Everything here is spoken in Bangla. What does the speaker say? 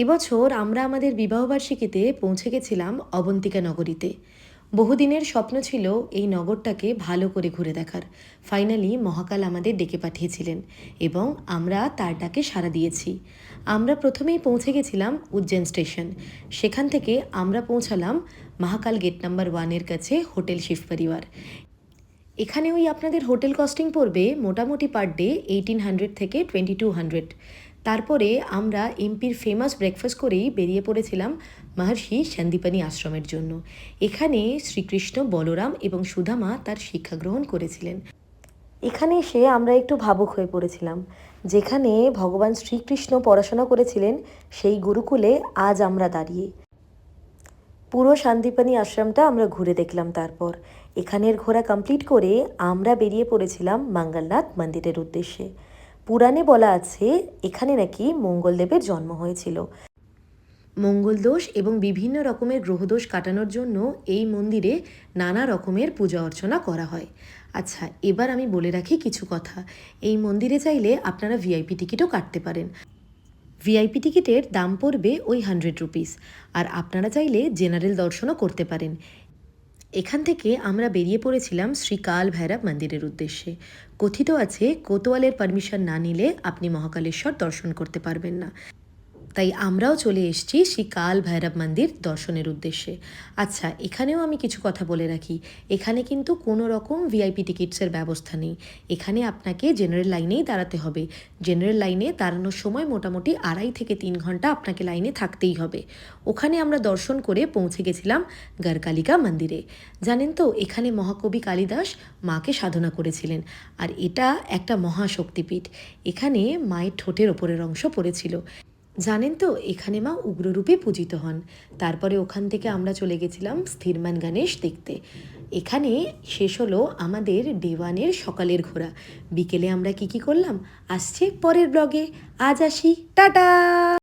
এবছর আমরা আমাদের বিবাহবার্ষিকীতে পৌঁছে গেছিলাম অবন্তিকা নগরীতে। বহুদিনের স্বপ্ন ছিল এই নগরটাকে ভালো করে ঘুরে দেখার। ফাইনালি মহাকাল আমাদের ডেকে পাঠিয়েছিলেন এবং আমরা তার ডাকে সাড়া দিয়েছি। আমরা প্রথমেই পৌঁছে গেছিলাম উজ্জৈন স্টেশন। সেখান থেকে আমরা পৌঁছালাম মহাকাল গেট নাম্বার 1-এর কাছে হোটেল শিব পরিবার। এখানে ওই আপনাদের হোটেল কস্টিং পড়বে মোটামুটি পার ডে 1800 থেকে 2200। তারপরে আমরা এমপির ফেমাস ব্রেকফাস্ট করেই বেরিয়ে পড়েছিলাম মহর্ষি সন্দীপনী আশ্রমের জন্য। এখানে শ্রীকৃষ্ণ, বলরাম এবং সুদামা তার শিক্ষা গ্রহণ করেছিলেন। এখানে এসে আমরা একটু ভাবুক হয়ে পড়েছিলাম। যেখানে ভগবান শ্রীকৃষ্ণ পড়াশোনা করেছিলেন সেই গুরুকুলে আজ আমরা দাঁড়িয়ে। পুরো শান্তিপানি আশ্রমটা আমরা ঘুরে দেখলাম। তারপর এখানের ঘোরা কমপ্লিট করে আমরা বেরিয়ে পড়েছিলাম মঙ্গলনাথ মন্দিরের উদ্দেশ্যে। পুরাণে বলা আছে এখানে নাকি মঙ্গলদেবের জন্ম হয়েছিল। মঙ্গলদোষ এবং বিভিন্ন রকমের গ্রহদোষ কাটানোর জন্য এই মন্দিরে নানা রকমের পূজা অর্চনা করা হয়। আচ্ছা, এবার আমি বলে রাখি কিছু কথা। এই মন্দিরে চাইলে আপনারা ভিআইপি টিকিটও কাটতে পারেন। ভিআইপি টিকিটের দাম পড়বে ওই 100 রুপিস, আর আপনারা চাইলে জেনারেল দর্শনও করতে পারেন। এখান থেকে আমরা বেরিয়ে পড়েছিলাম শ্রী কাল ভৈরব মন্দিরের উদ্দেশ্যে। কথিত আছে কোতোয়ালের পারমিশন না নিলে আপনি মহাকালেশ্বর দর্শন করতে পারবেন না। তাই আমরাও চলে এসেছি শ্রী কাল ভৈরব মন্দির দর্শনের উদ্দেশ্যে। আচ্ছা, এখানেও আমি কিছু কথা বলে রাখি। এখানে কিন্তু কোনো রকম ভিআইপি টিকিটসের ব্যবস্থা নেই। এখানে আপনাকে জেনারেল লাইনেই দাঁড়াতে হবে। জেনারেল লাইনে দাঁড়ানোর সময় মোটামুটি 2.5 থেকে 3 ঘন্টা আপনাকে লাইনে থাকতেই হবে। ওখানে আমরা দর্শন করে পৌঁছে গেছিলাম গড়কালিকা মন্দিরে। জানেন তো, এখানে মহাকবি কালিদাস মাকে সাধনা করেছিলেন, আর এটা একটা মহাশক্তিপীঠ। এখানে মায়ের ঠোঁটের ওপরের অংশ পড়েছিল। জানেন তো, এখানে মা উগ্ররূপে পূজিত হন। তারপরে ওখান থেকে আমরা চলে গেছিলাম স্থিরমান গণেশ দেখতে। এখানে শেষ হলো আমাদের ডে 1-এর সকালের ঘোরা। বিকেলে আমরা কি করলাম আসছে পরের ব্লগে। আজ আসি, টাটা।